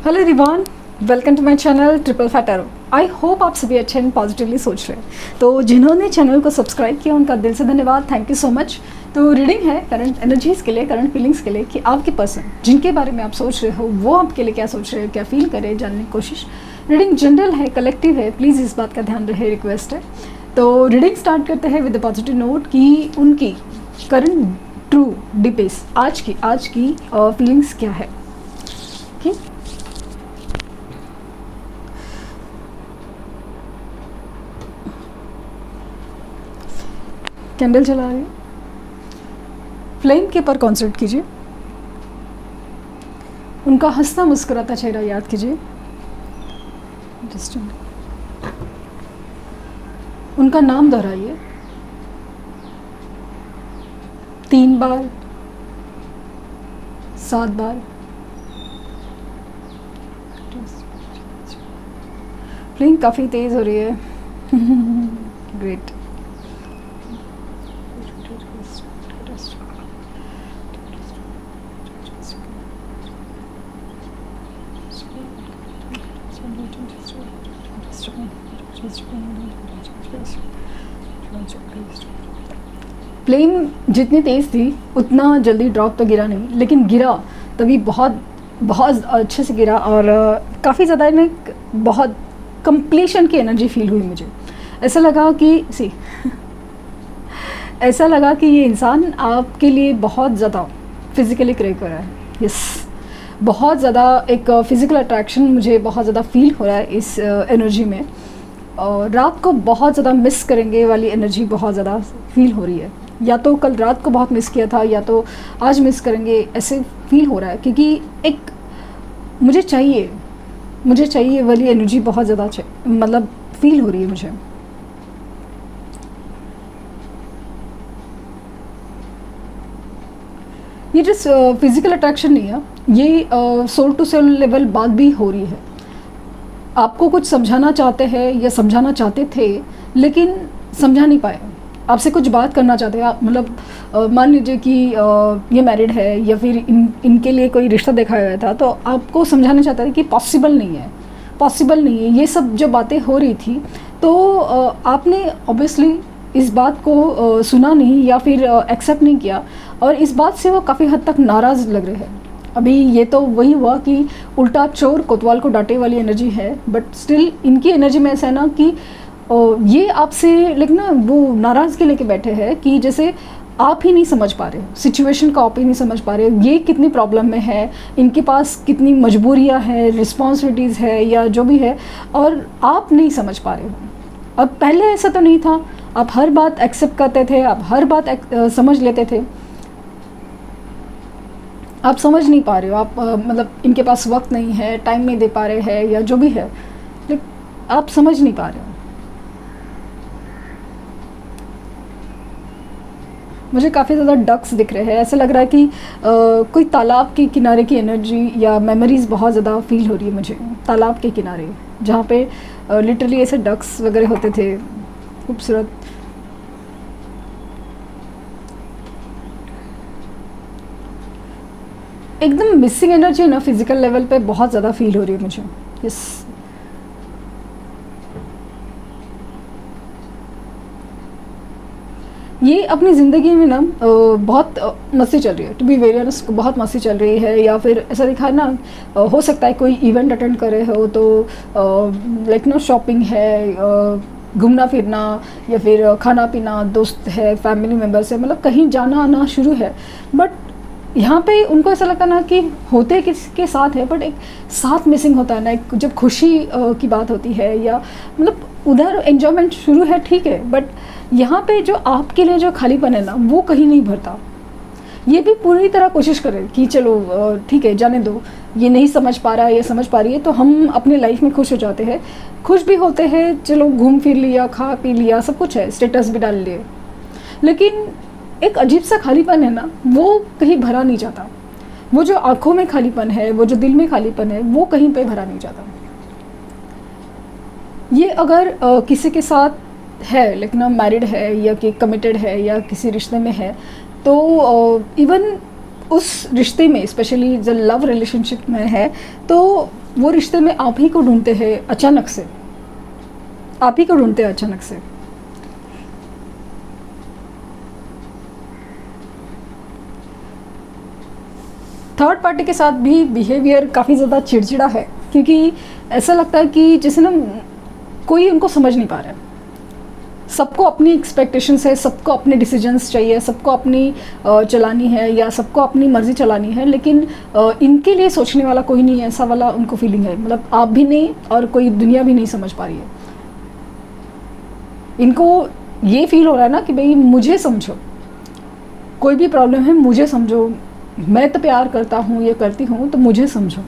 Hello everyone, welcome to my channel triple fat tarot. I hope आप सभी अच्छे and positively सोच रहे हैं। तो जिन्होंने चैनल को सब्सक्राइब किया उनका दिल से धन्यवाद, थैंक यू सो मच। तो रीडिंग है करंट एनर्जीज़ के लिए, करंट फीलिंग्स के लिए कि आपके पर्सन जिनके बारे में आप सोच रहे हो वो आपके लिए क्या सोच रहे हो, क्या फील करे, जानने की कोशिश। रीडिंग जनरल है, कलेक्टिव है, प्लीज़ इस बात का ध्यान रहे, रिक्वेस्ट है। तो रीडिंग स्टार्ट करते हैं विद द पॉजिटिव नोट कि उनकी करंट ट्रू डीपेस्ट आज की फीलिंग्स क्या है। ठीक, कैंडल जला रही है, फ्लेम के ऊपर कॉन्सेंट्रेट कीजिए, उनका हंसता मुस्कुराता चेहरा याद कीजिए, उनका नाम दोहराइए 3 बार 7 बार। फ्लेम काफ़ी तेज़ हो रही है। ग्रेट। फ्लेम जितनी तेज़ थी उतना जल्दी ड्रॉप तो गिरा नहीं, लेकिन गिरा तभी बहुत बहुत अच्छे से गिरा और काफ़ी ज़्यादा ना बहुत कंप्लीशन की एनर्जी फील हुई मुझे। ऐसा लगा कि ऐसा लगा कि ये इंसान आपके लिए बहुत ज़्यादा फिज़िकली क्रेव कर रहा है। यस, बहुत ज़्यादा एक फ़िज़िकल अट्रैक्शन मुझे बहुत ज़्यादा फील हो रहा है इस एनर्जी में। और रात को बहुत ज़्यादा मिस करेंगे वाली एनर्जी बहुत ज़्यादा फील हो रही है। या तो कल रात को बहुत मिस किया था या तो आज मिस करेंगे, ऐसे फील हो रहा है। क्योंकि एक मुझे चाहिए वाली एनर्जी बहुत ज़्यादा मतलब फील हो रही है मुझे। ये जस्ट फिज़िकल अट्रैक्शन नहीं है, ये सोल टू सोल लेवल बात भी हो रही है। आपको कुछ समझाना चाहते हैं या समझाना चाहते थे लेकिन समझा नहीं पाए। आपसे कुछ बात करना चाहते हैं, मतलब मान लीजिए कि ये मैरिड है या फिर इनके लिए कोई रिश्ता देखा गया था, तो आपको समझाना चाहते थे कि पॉसिबल नहीं है। ये सब जो बातें हो रही थी तो आपने ऑब्वियसली इस बात को सुना नहीं या फिर एक्सेप्ट नहीं किया, और इस बात से वो काफ़ी हद तक नाराज़ लग रहे हैं। अभी ये तो वही हुआ कि उल्टा चोर कोतवाल को डांटे वाली एनर्जी है, बट स्टिल इनकी एनर्जी में ऐसा है ना कि ये आपसे लेकिन ना वो नाराज़गी लेके बैठे हैं कि जैसे आप ही नहीं समझ पा रहे हो सिचुएशन को, आप ही नहीं समझ पा रहे हो ये कितनी प्रॉब्लम में है, इनके पास कितनी मजबूरियां हैं, रिस्पॉन्सिबिलिटीज़ है या जो भी है, और आप नहीं समझ पा रहे हो। अब पहले ऐसा तो नहीं था, आप हर बात एक्सेप्ट करते थे, आप हर बात समझ लेते थे। आप समझ नहीं पा रहे हो, आप मतलब इनके पास वक्त नहीं है, टाइम नहीं दे पा रहे हैं या जो भी है, लेकिन आप समझ नहीं पा रहे हो। मुझे काफ़ी ज़्यादा डक्स दिख रहे हैं, ऐसा लग रहा है कि कोई तालाब के किनारे की एनर्जी या मेमोरीज़ बहुत ज़्यादा फील हो रही है मुझे। तालाब के किनारे जहाँ पे लिटरली ऐसे डक्स वगैरह होते थे, खूबसूरत। एकदम मिसिंग एनर्जी ना फिज़िकल लेवल पे बहुत ज़्यादा फील हो रही है मुझे। यस, ये अपनी ज़िंदगी में ना बहुत मस्ती चल रही है, टू बी वेरी ऑनेस्ट, बहुत मस्ती चल रही है। या फिर ऐसा दिखा है ना, हो सकता है कोई इवेंट अटेंड करे हो तो लाइक नो शॉपिंग है, घूमना फिरना या फिर खाना पीना, दोस्त है, फैमिली मेम्बर्स है, मतलब कहीं जाना आना शुरू है। बट यहाँ पे उनको ऐसा लगता ना कि होते किसके साथ है, बट एक साथ मिसिंग होता है ना, एक जब खुशी की बात होती है या मतलब उधर एन्जॉयमेंट शुरू है, ठीक है, बट यहाँ पे जो आपके लिए जो खालीपन है ना वो कहीं नहीं भरता। ये भी पूरी तरह कोशिश करें कि चलो ठीक है, जाने दो, ये नहीं समझ पा रहा है, ये समझ पा रही है, तो हम अपने लाइफ में खुश हो जाते हैं, खुश भी होते हैं, चलो घूम फिर लिया, खा पी लिया, सब कुछ है, स्टेटस भी डाल लिए, लेकिन एक अजीब सा खालीपन है ना वो कहीं भरा नहीं जाता। वो जो आँखों में खालीपन है, वो जो दिल में खालीपन है, वो कहीं पे भरा नहीं जाता। ये अगर किसी के साथ है, लेकिन मैरिड है या कि कमिटेड है या किसी रिश्ते में है, तो इवन उस रिश्ते में, स्पेशली जब लव रिलेशनशिप में है, तो वो रिश्ते में आप ही को ढूंढते हैं अचानक से, आप ही को ढूंढते हैं अचानक से। थर्ड पार्टी के साथ भी बिहेवियर काफ़ी ज़्यादा चिड़चिड़ा है, क्योंकि ऐसा लगता है कि जैसे ना कोई उनको समझ नहीं पा रहा है। सबको अपनी एक्सपेक्टेशंस है, सबको अपने डिसीजंस चाहिए, सबको अपनी चलानी है या सबको अपनी मर्ज़ी चलानी है, लेकिन इनके लिए सोचने वाला कोई नहीं है, ऐसा वाला उनको फीलिंग है। मतलब आप भी नहीं और कोई दुनिया भी नहीं समझ पा रही है। इनको ये फील हो रहा है ना कि भाई मुझे समझो, कोई भी प्रॉब्लम है मुझे समझो, मैं तो प्यार करता हूँ या करती हूँ तो मुझे समझो।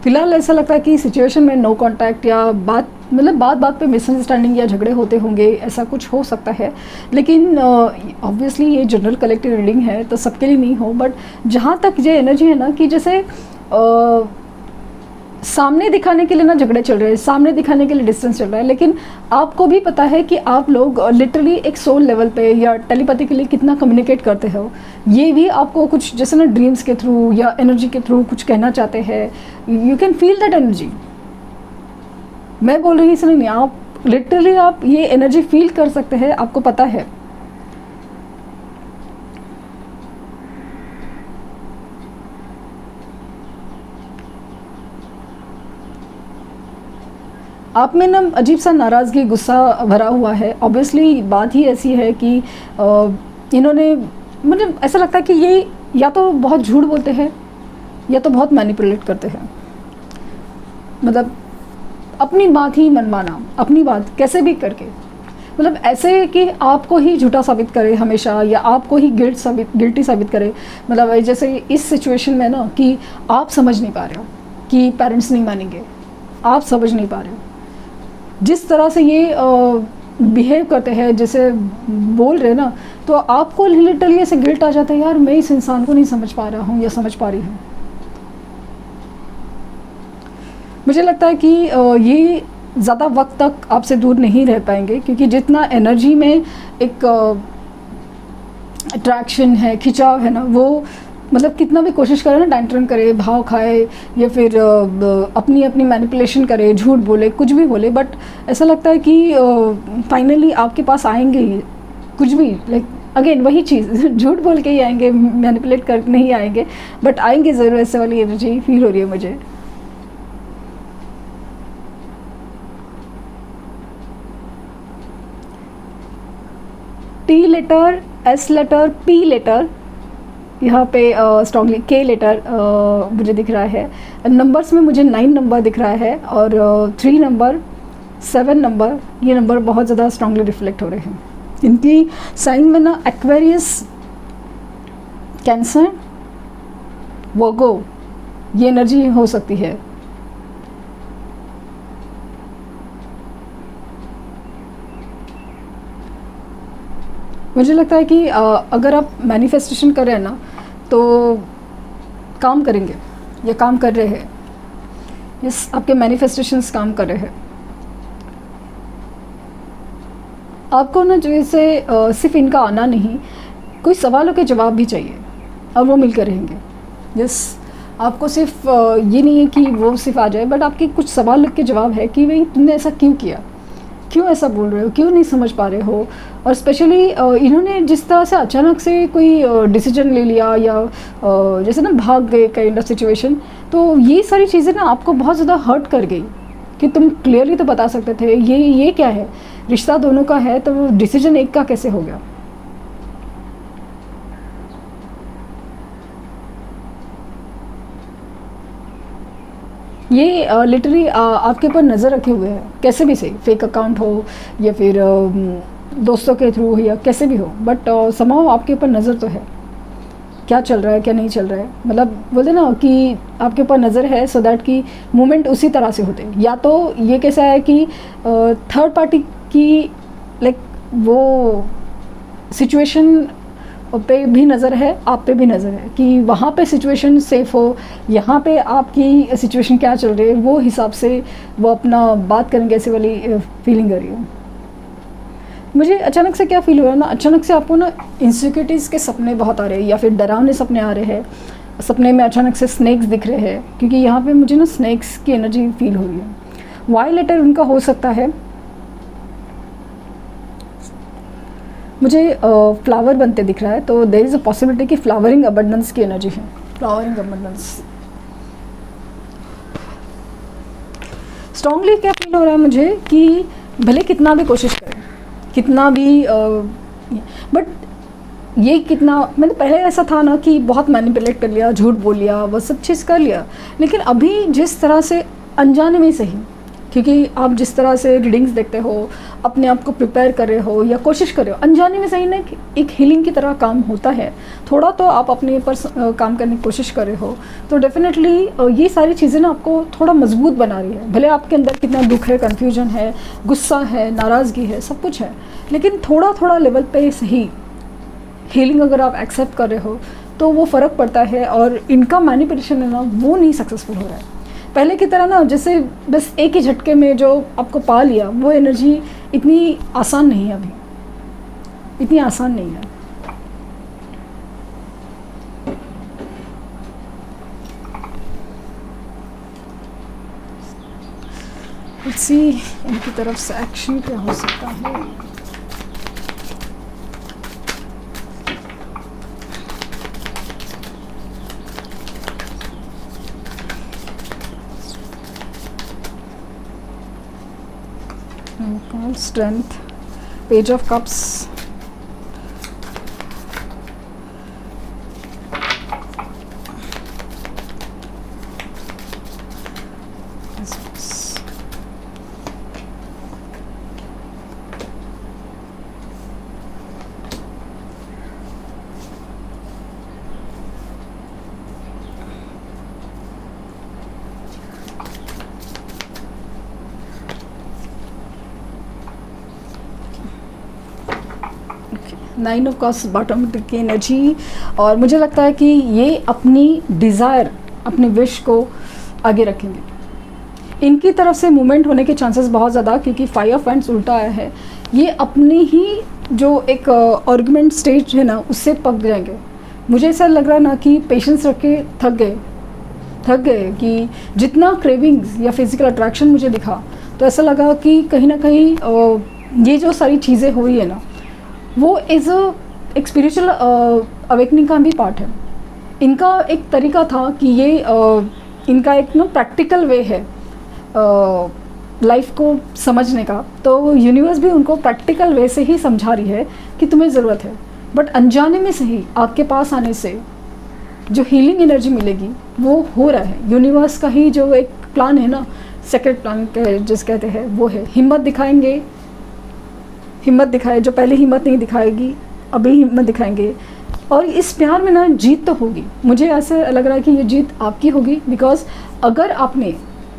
फिलहाल ऐसा लगता है कि सिचुएशन में नो कांटेक्ट या बात बात पे मिसअंडरस्टैंडिंग या झगड़े होते होंगे, ऐसा कुछ हो सकता है। लेकिन ऑब्वियसली ये जनरल कलेक्टिव रीडिंग है तो सबके लिए नहीं हो, बट जहाँ तक ये एनर्जी है ना कि जैसे सामने दिखाने के लिए ना झगड़े चल रहे हैं, सामने दिखाने के लिए डिस्टेंस चल रहा है, लेकिन आपको भी पता है कि आप लोग लिटरली एक सोल लेवल पे या टेलीपैथी के लिए कितना कम्युनिकेट करते हो। ये भी आपको कुछ जैसे ना ड्रीम्स के थ्रू या एनर्जी के थ्रू कुछ कहना चाहते हैं। You can feel that energy. मैं बोल रही इसलिए नहीं, आप लिटरली आप ये एनर्जी फील कर सकते हैं, आपको पता है। आप में ना अजीब सा नाराज़गी, गुस्सा भरा हुआ है। ऑब्वियसली बात ही ऐसी है कि इन्होंने, मतलब ऐसा लगता है कि ये या तो बहुत झूठ बोलते हैं या तो बहुत मैनिपुलेट करते हैं। मतलब अपनी बात ही मनमाना, अपनी बात कैसे भी करके, मतलब ऐसे कि आपको ही झूठा साबित करे हमेशा, या आपको ही गिल्टी साबित करे। मतलब जैसे इस सिचुएशन में ना कि आप समझ नहीं पा रहे हो कि पेरेंट्स नहीं मानेंगे, आप समझ नहीं पा रहे हो। जिस तरह से ये बिहेव करते हैं, जैसे बोल रहे ना, तो आपको लिटरली ऐसे गिल्ट आ जाता है, यार मैं इस इंसान को नहीं समझ पा रहा हूँ या समझ पा रही हूँ। मुझे लगता है कि ये ज़्यादा वक्त तक आपसे दूर नहीं रह पाएंगे, क्योंकि जितना एनर्जी में एक अट्रैक्शन है, खिंचाव है ना, वो मतलब कितना भी कोशिश करे ना, टैंट्रम करे, भाव खाए या फिर अपनी अपनी मैनिपुलेशन करे, झूठ बोले, कुछ भी बोले, बट ऐसा लगता है कि फाइनली आपके पास आएंगे ही, कुछ भी लाइक अगेन वही चीज़, झूठ बोल के ही आएंगे, मैनिपुलेट कर नहीं आएंगे, बट आएंगे ज़रूर। ऐसे वाली एनर्जी फील हो रही है मुझे। T letter, S letter, P letter, यहाँ पे स्ट्रॉन्गली के लेटर मुझे दिख रहा है। नंबर्स में मुझे 9 नंबर दिख रहा है और 3 नंबर, 7 नंबर, ये नंबर बहुत ज़्यादा स्ट्रॉन्गली रिफ्लेक्ट हो रहे हैं। इनकी साइन में ना एक्वेरियस, कैंसर, वर्गो, ये एनर्जी हो सकती है। मुझे लगता है कि अगर आप मैनिफेस्टेशन कर रहे हैं ना, तो काम करेंगे या काम कर रहे हैं। यस, आपके मैनिफेस्टेशंस काम कर रहे हैं। आपको ना जैसे सिर्फ इनका आना नहीं, कोई सवालों के जवाब भी चाहिए और वो मिलकर रहेंगे। यस, आपको सिर्फ ये नहीं है कि वो सिर्फ आ जाए, बट आपके कुछ सवाल के जवाब है कि भाई तुमने ऐसा क्यों किया, क्यों ऐसा बोल रहे हो, क्यों नहीं समझ पा रहे हो। और स्पेशली इन्होंने जिस तरह से अचानक से कोई डिसीजन ले लिया या जैसे ना भाग गए काइंड ऑफ सिचुएशन, तो ये सारी चीज़ें ना आपको बहुत ज़्यादा हर्ट कर गई कि तुम क्लियरली तो बता सकते थे ये क्या है, रिश्ता दोनों का है तो डिसीजन एक का कैसे हो गया। ये लिटरली आपके ऊपर नज़र रखे हुए हैं, कैसे भी सही, फेक अकाउंट हो या फिर दोस्तों के थ्रू हो या कैसे भी हो, बट समाव आपके ऊपर नज़र तो है, क्या चल रहा है क्या नहीं चल रहा है। मतलब बोलते ना कि आपके ऊपर नज़र है, सो दैट कि मूवमेंट उसी तरह से होते। या तो ये कैसा है कि थर्ड पार्टी की लाइक वो सिचुएशन पे भी नज़र है, आप पे भी नज़र है कि वहाँ पे सिचुएशन सेफ़ हो, यहाँ पे आपकी सिचुएशन क्या चल रही है, वो हिसाब से वो अपना बात करेंगे, ऐसी वाली फीलिंग आ रही है मुझे। अचानक से क्या फील हो रहा है ना, अचानक से आपको ना इनसिक्योरिटीज़ के सपने बहुत आ रहे हैं या फिर डरावने सपने आ रहे हैं। सपने में अचानक से स्नैक्स दिख रहे हैं, क्योंकि यहाँ पे मुझे ना स्नैक्स की एनर्जी फील हो रही है। वायलेटर उनका हो सकता है। मुझे फ्लावर बनते दिख रहा है, तो देयर इज़ अ पॉसिबिलिटी कि फ्लावरिंग अबंडेंस की एनर्जी है। फ्लावरिंग अबंडेंस स्ट्रांगली क्या फील हो रहा है मुझे कि भले कितना भी कोशिश करें, कितना भी बट ये कितना, मैंने पहले ऐसा था ना कि बहुत मैनिपुलेट कर लिया, झूठ बोल लिया, वो सब चीज़ कर लिया। लेकिन अभी जिस तरह से अनजाने में सही, क्योंकि आप जिस तरह से रीडिंग्स देखते हो, अपने आप को प्रिपेयर कर रहे हो या कोशिश कर रहे हो, अनजाने में सही ना एक हीलिंग की तरह काम होता है। थोड़ा तो आप अपने ऊपर काम करने की कोशिश कर रहे हो, तो डेफिनेटली ये सारी चीज़ें ना आपको थोड़ा मजबूत बना रही है। भले आपके अंदर कितना दुख है, कन्फ्यूजन है, गुस्सा है, नाराज़गी है, सब कुछ है, लेकिन थोड़ा थोड़ा लेवल पे सही हीलिंग अगर आप एक्सेप्ट कर रहे हो तो वो फ़र्क पड़ता है। और इनका मैनिपुलेशन है ना, वो नहीं सक्सेसफुल हो रहा है पहले की तरह ना, जैसे बस एक ही झटके में जो आपको पा लिया, वो एनर्जी इतनी आसान नहीं है, अभी इतनी आसान नहीं है। लेट्स सी इनकी तरफ से एक्शन क्या हो सकता है। Strength, Page of Cups, nine of cups bottom की एनर्जी। और मुझे लगता है कि ये अपनी डिज़ायर, अपने विश को आगे रखेंगे। इनकी तरफ से मूवमेंट होने के चांसेस बहुत ज़्यादा, क्योंकि 5 ऑफ वांड्स उल्टा आया है। ये अपनी ही जो एक आर्गुमेंट स्टेज है ना, उससे पक जाएंगे। मुझे ऐसा लग रहा है ना कि पेशेंस रख के थक गए कि जितना क्रेविंग्स या फिज़िकल अट्रैक्शन मुझे दिखा, तो ऐसा लगा कि कहीं ना कहीं ये जो सारी चीज़ें हुई है ना, वो एज एक स्पिरिचुअल अवेकनिंग का भी पार्ट है। इनका एक तरीका था कि ये इनका एक ना प्रैक्टिकल वे है लाइफ को समझने का, तो यूनिवर्स भी उनको प्रैक्टिकल वे से ही समझा रही है कि तुम्हें ज़रूरत है। बट अनजाने में से ही आपके पास आने से जो हीलिंग एनर्जी मिलेगी वो हो रहा है। यूनिवर्स का ही जो एक प्लान है ना, सेक्रेट प्लान जिस कहते हैं, वो है। हिम्मत दिखाएंगे, हिम्मत दिखाए, जो पहले हिम्मत नहीं दिखाएगी अभी हिम्मत दिखाएंगे। और इस प्यार में ना जीत तो होगी। मुझे ऐसे लग रहा है कि ये जीत आपकी होगी, बिकॉज अगर आपने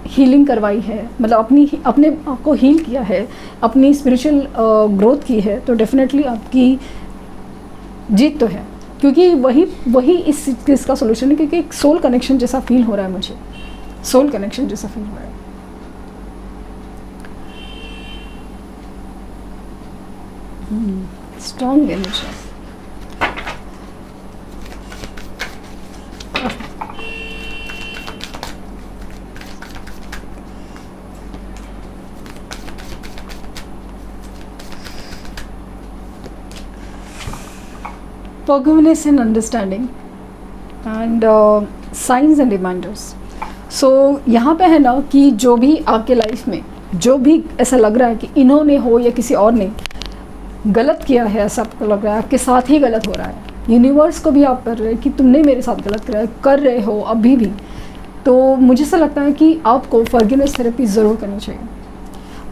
हीलिंग करवाई है, मतलब अपने आप को हील किया है, अपनी स्पिरिचुअल ग्रोथ की है, तो डेफिनेटली आपकी जीत तो है। क्योंकि वही इस चीज़ का सोल्यूशन है, क्योंकि एक सोल कनेक्शन जैसा फील हो रहा है मुझे, सोल कनेक्शन जैसा फील हो रहा है। Strong energy. Forgiveness and understanding and signs and reminders. So यहाँ पे है ना कि जो भी आपके लाइफ में जो भी ऐसा लग रहा है कि इन्होंने हो या किसी और ने गलत किया है, ऐसा आपको लग रहा है आपके साथ ही गलत हो रहा है, यूनिवर्स को भी आप कर रहे हैं कि तुमने मेरे साथ गलत कर रहे हो अभी भी, तो मुझे ऐसा लगता है कि आपको फॉरगिवनेस थेरेपी ज़रूर करनी चाहिए।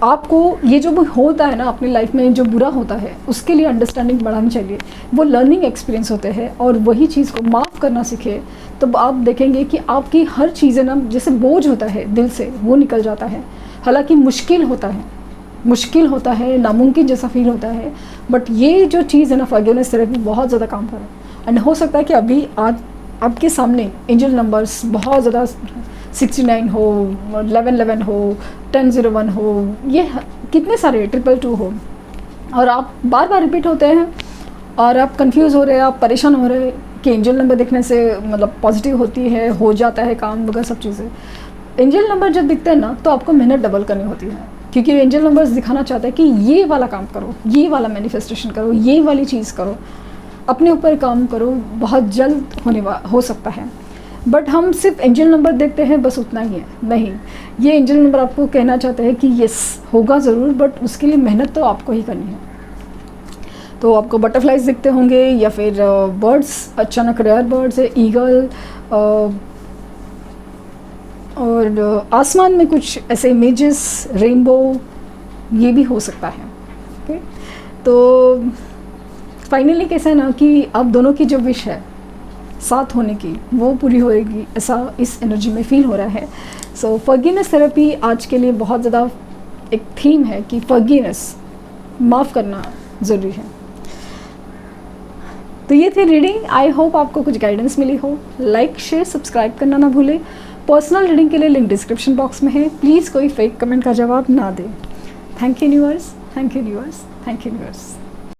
आपको ये जो भी होता है ना अपनी लाइफ में, जो बुरा होता है, उसके लिए अंडरस्टैंडिंग बढ़ानी चाहिए। वो लर्निंग एक्सपीरियंस होते हैं, और वही चीज़ को माफ़ करना सीखे तो आप देखेंगे कि आपकी हर चीज़ें ना, जैसे बोझ होता है दिल से, वो निकल जाता है। हालांकि मुश्किल होता है, मुश्किल होता है, नामुमकिन जैसा फील होता है, बट ये जो चीज़ है ना फॉरगिवनेस थेरेपी बहुत ज़्यादा काम कर रहा है। एंड हो सकता है कि अभी आज आपके सामने एंजल नंबर्स बहुत ज़्यादा 69 हो, 1111 हो, 1001 हो, ये कितने सारे 222 हो, और आप बार बार रिपीट होते हैं और आप कंफ्यूज हो रहे हैं, आप परेशान हो रहे हैं कि एंजल नंबर देखने से मतलब पॉजिटिव होती है, हो जाता है काम वगैरह सब चीज़ें। एंजल नंबर जब दिखते हैं ना तो आपको मेहनत डबल करनी होती है, क्योंकि एंजल नंबर्स दिखाना चाहते हैं कि ये वाला काम करो, ये वाला मैनिफेस्टेशन करो, ये वाली चीज़ करो, अपने ऊपर काम करो, बहुत जल्द हो सकता है। बट हम सिर्फ एंजल नंबर देखते हैं, बस उतना ही है नहीं, ये एंजल नंबर आपको कहना चाहते हैं कि यस होगा ज़रूर, बट उसके लिए मेहनत तो आपको ही करनी है। तो आपको बटरफ्लाइज दिखते होंगे या फिर बर्ड्स, अचानक रेयर बर्ड्स है, ईगल, और आसमान में कुछ ऐसे इमेजेस, रेनबो, ये भी हो सकता है। ओके, तो फाइनली कैसा है ना कि आप दोनों की जो विश है साथ होने की वो पूरी होएगी, ऐसा इस एनर्जी में फील हो रहा है। सो फॉरगिवनेस थेरेपी आज के लिए बहुत ज़्यादा एक थीम है कि फॉरगिवनेस, माफ़ करना ज़रूरी है। तो ये थी रीडिंग, आई होप आपको कुछ गाइडेंस मिली हो। लाइक, शेयर, सब्सक्राइब करना ना भूलें। पर्सनल रीडिंग के लिए लिंक डिस्क्रिप्शन बॉक्स में है, प्लीज़ कोई फेक कमेंट का जवाब ना दें। Thank you universe, thank you universe, thank you universe.